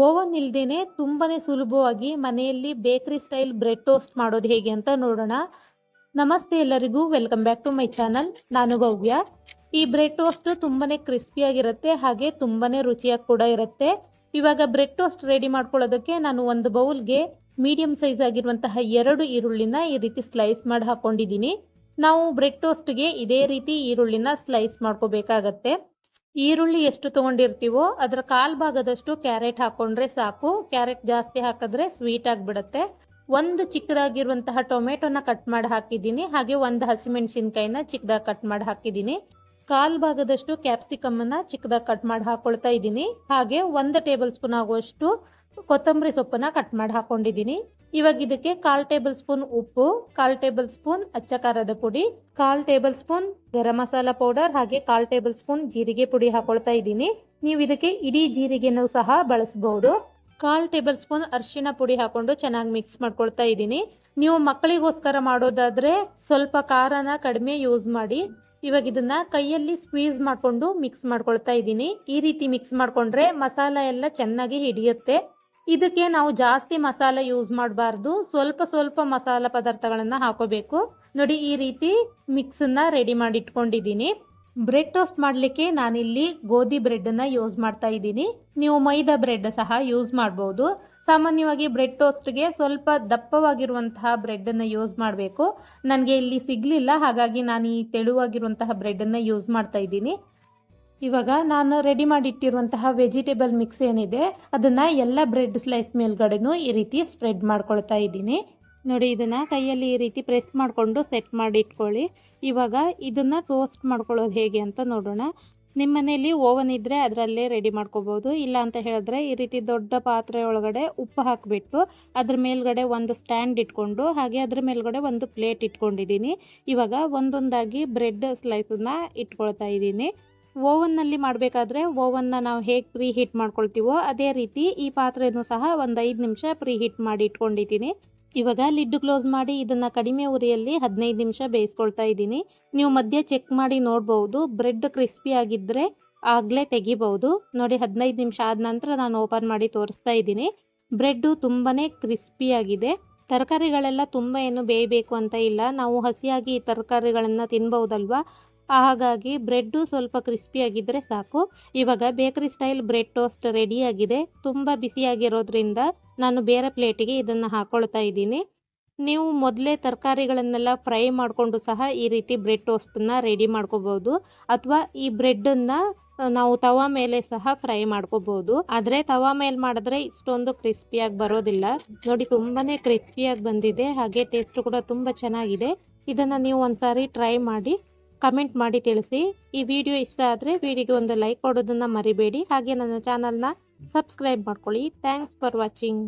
Oven ಇಲ್ದೇನೆ ತುಂಬಾನೇ ಸುಲಭವಾಗಿ ಮನೆಯಲ್ಲಿ ಬೇಕರಿ ಸ್ಟೈಲ್ ಬ್ರೆಡ್ ಟೋಸ್ಟ್ ಮಾಡೋದು ಹೇಗೆ ಅಂತ ನೋಡೋಣ. ನಮಸ್ತೆ ಎಲ್ಲರಿಗೂ, welcome back to my channel. ನಾನು ಭವ್ಯ. ಈ ಬ್ರೆಡ್ ಟೋಸ್ಟ್ ತುಂಬಾನೇ ಕ್ರಿಸ್ಪಿಯಾಗಿರುತ್ತೆ, ಹಾಗೆ ತುಂಬಾನೇ ರುಚಿಯಾಗಿ ಕೂಡ ಇರುತ್ತೆ. ಇವಾಗ ಬ್ರೆಡ್ ಟೋಸ್ಟ್ ರೆಡಿ ಮಾಡ್ಕೊಳ್ಳೋದಕ್ಕೆ ನಾನು ಒಂದು ಬೌಲ್ಗೆ ಮೀಡಿಯಂ ಸೈಜ್ ಆಗಿರುವಂತಹ 2 ಈರುಳ್ಳಿನ ಈ ರೀತಿ ಸ್ಲೈಸ್ ಮಾಡಿ ಹಾಕೊಂಡಿದ್ದೀನಿ. ನಾವು ಬ್ರೆಡ್ ಟೋಸ್ಟ್ಗೆ ಇದೇ ರೀತಿ ಈರುಳ್ಳಿನ ಸ್ಲೈಸ್ ಮಾಡ್ಕೋಬೇಕಾಗತ್ತೆ. ಈರುಳ್ಳಿ ಎಷ್ಟು ತಗೊಂಡಿರ್ತೀವೋ ಅದರ ಕಾಲ್ ಭಾಗದಷ್ಟು ಕ್ಯಾರೆಟ್ ಹಾಕೊಂಡ್ರೆ ಸಾಕು. ಕ್ಯಾರೆಟ್ ಜಾಸ್ತಿ ಹಾಕಿದ್ರೆ ಸ್ವೀಟ್ ಆಗಿಬಿಡುತ್ತೆ. ಒಂದು ಚಿಕ್ಕದಾಗಿರುವಂತಹ ಟೊಮೆಟೊನ ಕಟ್ ಮಾಡಿ ಹಾಕಿದ್ದೀನಿ, ಹಾಗೆ ಒಂದು ಹಸಿಮೆಣಸಿನ್ಕಾಯಿನ ಚಿಕ್ಕದಾಗಿ ಕಟ್ ಮಾಡಿ ಹಾಕಿದ್ದೀನಿ. ಕಾಲ್ ಭಾಗದಷ್ಟು ಕ್ಯಾಪ್ಸಿಕಮ್ಮನ್ನ ಚಿಕ್ಕದಾಗಿ ಕಟ್ ಮಾಡಿ ಹಾಕೊಳ್ತಾ ಇದ್ದೀನಿ. ಹಾಗೆ 1 ಟೇಬಲ್ ಸ್ಪೂನ್ ಆಗುವಷ್ಟು ಕೊತ್ತಂಬರಿ ಸೊಪ್ಪನ್ನ ಕಟ್ ಮಾಡಿ ಹಾಕೊಂಡಿದ್ದೀನಿ. ಇವಾಗ ಇದಕ್ಕೆ 1/4 ಟೇಬಲ್ ಸ್ಪೂನ್ ಉಪ್ಪು, 1/4 ಟೇಬಲ್ ಸ್ಪೂನ್ ಅಚ್ಚ ಖಾರದ ಪುಡಿ, 1/4 table spoon garam masala powder, ಹಾಗೆ 1/4 ಟೇಬಲ್ ಸ್ಪೂನ್ ಜೀರಿಗೆ ಪುಡಿ ಹಾಕೊಳ್ತಾ ಇದ್ದೀನಿ. ನೀವು ಇದಕ್ಕೆ ಇಡೀ ಜೀರಿಗೆನೂ ಸಹ ಬಳಸಬಹುದು. 1/4 ಟೇಬಲ್ ಸ್ಪೂನ್ ಅರಿಶಿಣ ಪುಡಿ ಹಾಕೊಂಡು ಚೆನ್ನಾಗಿ ಮಿಕ್ಸ್ ಮಾಡ್ಕೊಳ್ತಾ ಇದ್ದೀನಿ. ನೀವು ಮಕ್ಕಳಿಗೋಸ್ಕರ ಮಾಡೋದಾದ್ರೆ ಸ್ವಲ್ಪ ಖಾರನ ಕಡಿಮೆ ಯೂಸ್ ಮಾಡಿ. ಇವಾಗ ಇದನ್ನ ಕೈಯಲ್ಲಿ ಸ್ಕ್ವೀಸ್ ಮಾಡ್ಕೊಂಡು ಮಿಕ್ಸ್ ಮಾಡ್ಕೊಳ್ತಾ ಇದ್ದೀನಿ. ಈ ರೀತಿ ಮಿಕ್ಸ್ ಮಾಡ್ಕೊಂಡ್ರೆ ಮಸಾಲ ಎಲ್ಲ ಚೆನ್ನಾಗಿ ಹಿಡಿಯುತ್ತೆ. ಇದಕ್ಕೆ ನಾವು ಜಾಸ್ತಿ ಮಸಾಲ ಯೂಸ್ ಮಾಡಬಾರ್ದು, ಸ್ವಲ್ಪ ಸ್ವಲ್ಪ ಮಸಾಲ ಪದಾರ್ಥಗಳನ್ನ ಹಾಕೋಬೇಕು. ನೋಡಿ, ಈ ರೀತಿ ಮಿಕ್ಸನ್ನ ರೆಡಿ ಮಾಡಿ ಇಟ್ಕೊಂಡಿದ್ದೀನಿ. ಬ್ರೆಡ್ ಟೋಸ್ಟ್ ಮಾಡಲಿಕ್ಕೆ ನಾನಿಲ್ಲಿ ಗೋಧಿ ಬ್ರೆಡ್ನ ಯೂಸ್ ಮಾಡ್ತಾ ಇದ್ದೀನಿ. ನೀವು ಮೈದಾ ಬ್ರೆಡ್ ಸಹ ಯೂಸ್ ಮಾಡ್ಬೋದು. ಸಾಮಾನ್ಯವಾಗಿ ಬ್ರೆಡ್ ಟೋಸ್ಟ್ಗೆ ಸ್ವಲ್ಪ ದಪ್ಪವಾಗಿರುವಂತಹ ಬ್ರೆಡ್ಡನ್ನು ಯೂಸ್ ಮಾಡಬೇಕು. ನನಗೆ ಇಲ್ಲಿ ಸಿಗಲಿಲ್ಲ, ಹಾಗಾಗಿ ನಾನು ಈ ತೆಳುವಾಗಿರುವಂತಹ ಬ್ರೆಡ್ಡನ್ನು ಯೂಸ್ ಮಾಡ್ತಾ ಇದ್ದೀನಿ. ಇವಾಗ ನಾನು ರೆಡಿ ಮಾಡಿ ಇಟ್ಟಿರುವಂತಹ ವೆಜಿಟೇಬಲ್ ಮಿಕ್ಸ್ ಏನಿದೆ ಅದನ್ನು ಎಲ್ಲ ಬ್ರೆಡ್ ಸ್ಲೈಸ್ ಮೇಲ್ಗಡೆನೂ ಈ ರೀತಿ ಸ್ಪ್ರೆಡ್ ಮಾಡ್ಕೊಳ್ತಾ ಇದ್ದೀನಿ. ನೋಡಿ, ಇದನ್ನು ಕೈಯಲ್ಲಿ ಈ ರೀತಿ ಪ್ರೆಸ್ ಮಾಡಿಕೊಂಡು ಸೆಟ್ ಮಾಡಿ ಇಟ್ಕೊಳ್ಳಿ. ಇವಾಗ ಇದನ್ನು ಟೋಸ್ಟ್ ಮಾಡ್ಕೊಳ್ಳೋದು ಹೇಗೆ ಅಂತ ನೋಡೋಣ. ನಿಮ್ಮ ಮನೆಯಲ್ಲಿ ಓವನ್ ಇದ್ದರೆ ಅದರಲ್ಲೇ ರೆಡಿ ಮಾಡ್ಕೋಬೋದು. ಇಲ್ಲ ಅಂತ ಹೇಳಿದ್ರೆ ಈ ರೀತಿ ದೊಡ್ಡ ಪಾತ್ರೆ ಒಳಗಡೆ ಉಪ್ಪು ಹಾಕಿಬಿಟ್ಟು ಅದ್ರ ಮೇಲ್ಗಡೆ ಒಂದು ಸ್ಟ್ಯಾಂಡ್ ಇಟ್ಕೊಂಡು, ಹಾಗೆ ಅದ್ರ ಮೇಲ್ಗಡೆ ಒಂದು ಪ್ಲೇಟ್ ಇಟ್ಕೊಂಡಿದ್ದೀನಿ. ಇವಾಗ ಒಂದೊಂದಾಗಿ ಬ್ರೆಡ್ ಸ್ಲೈಸನ್ನ ಇಟ್ಕೊಳ್ತಾ ಇದ್ದೀನಿ. ಓವನ್ನಲ್ಲಿ ಮಾಡಬೇಕಾದ್ರೆ ಓವನ್ನ ನಾವು ಹೇಗೆ ಪ್ರೀ ಹೀಟ್ ಮಾಡ್ಕೊಳ್ತೀವೋ ಅದೇ ರೀತಿ ಈ ಪಾತ್ರೆನೂ ಸಹ ಒಂದು 5 ನಿಮಿಷ ಪ್ರೀ ಹೀಟ್ ಮಾಡಿ ಇಟ್ಕೊಂಡಿದ್ದೀನಿ. ಇವಾಗ ಲಿಡ್ ಕ್ಲೋಸ್ ಮಾಡಿ ಇದನ್ನು ಕಡಿಮೆ ಉರಿಯಲ್ಲಿ 15 ನಿಮಿಷ ಬೇಯಿಸ್ಕೊಳ್ತಾ ಇದ್ದೀನಿ. ನೀವು ಮಧ್ಯೆ ಚೆಕ್ ಮಾಡಿ ನೋಡ್ಬೋದು. ಬ್ರೆಡ್ ಕ್ರಿಸ್ಪಿ ಆಗಿದ್ದರೆ ಆಗಲೇ ತೆಗಿಬಹುದು. ನೋಡಿ, 15 ನಿಮಿಷ ಆದ ನಂತರ ನಾನು ಓಪನ್ ಮಾಡಿ ತೋರಿಸ್ತಾ ಇದ್ದೀನಿ. ಬ್ರೆಡ್ಡು ತುಂಬಾ ಕ್ರಿಸ್ಪಿಯಾಗಿದೆ. ತರಕಾರಿಗಳೆಲ್ಲ ತುಂಬ ಏನು ಬೇಯಬೇಕು ಅಂತ ಇಲ್ಲ, ನಾವು ಹಸಿಯಾಗಿ ಈ ತರಕಾರಿಗಳನ್ನು ತಿನ್ಬಹುದಲ್ವಾ, ಹಾಗಾಗಿ ಬ್ರೆಡ್ಡು ಸ್ವಲ್ಪ ಕ್ರಿಸ್ಪಿಯಾಗಿದ್ದರೆ ಸಾಕು. ಇವಾಗ ಬೇಕರಿ ಸ್ಟೈಲ್ ಬ್ರೆಡ್ ಟೋಸ್ಟ್ ರೆಡಿಯಾಗಿದೆ. ತುಂಬ ಬಿಸಿಯಾಗಿರೋದ್ರಿಂದ ನಾನು ಬೇರೆ ಪ್ಲೇಟಿಗೆ ಇದನ್ನು ಹಾಕೊಳ್ತಾ ಇದ್ದೀನಿ. ನೀವು ಮೊದಲೇ ತರಕಾರಿಗಳನ್ನೆಲ್ಲ ಫ್ರೈ ಮಾಡಿಕೊಂಡು ಸಹ ಈ ರೀತಿ ಬ್ರೆಡ್ ಟೋಸ್ಟನ್ನು ರೆಡಿ ಮಾಡ್ಕೋಬೋದು, ಅಥವಾ ಈ ಬ್ರೆಡ್ಡನ್ನು ನಾವು ತವಾ ಮೇಲೆ ಸಹ ಫ್ರೈ ಮಾಡ್ಕೋಬೋದು. ಆದರೆ ತವಾ ಮೇಲೆ ಮಾಡಿದ್ರೆ ಇಷ್ಟೊಂದು ಕ್ರಿಸ್ಪಿಯಾಗಿ ಬರೋದಿಲ್ಲ. ನೋಡಿ, ತುಂಬಾ ಕ್ರಿಸ್ಪಿಯಾಗಿ ಬಂದಿದೆ, ಹಾಗೆ ಟೇಸ್ಟ್ ಕೂಡ ತುಂಬ ಚೆನ್ನಾಗಿದೆ. ಇದನ್ನು ನೀವು ಒಂದ್ಸಾರಿ ಟ್ರೈ ಮಾಡಿ ಕಮೆಂಟ್ ಮಾಡಿ ತಿಳಿಸಿ. ಈ ವಿಡಿಯೋ ಇಷ್ಟ ಆದರೆ ವಿಡಿಯೋಗೆ ಒಂದು ಲೈಕ್ ಕೊಡೋದನ್ನು ಮರಿಬೇಡಿ. ಹಾಗೆ ನನ್ನ ಚಾನಲ್ನ ಸಬ್ಸ್ಕ್ರೈಬ್ ಮಾಡ್ಕೊಳ್ಳಿ. Thanks for watching.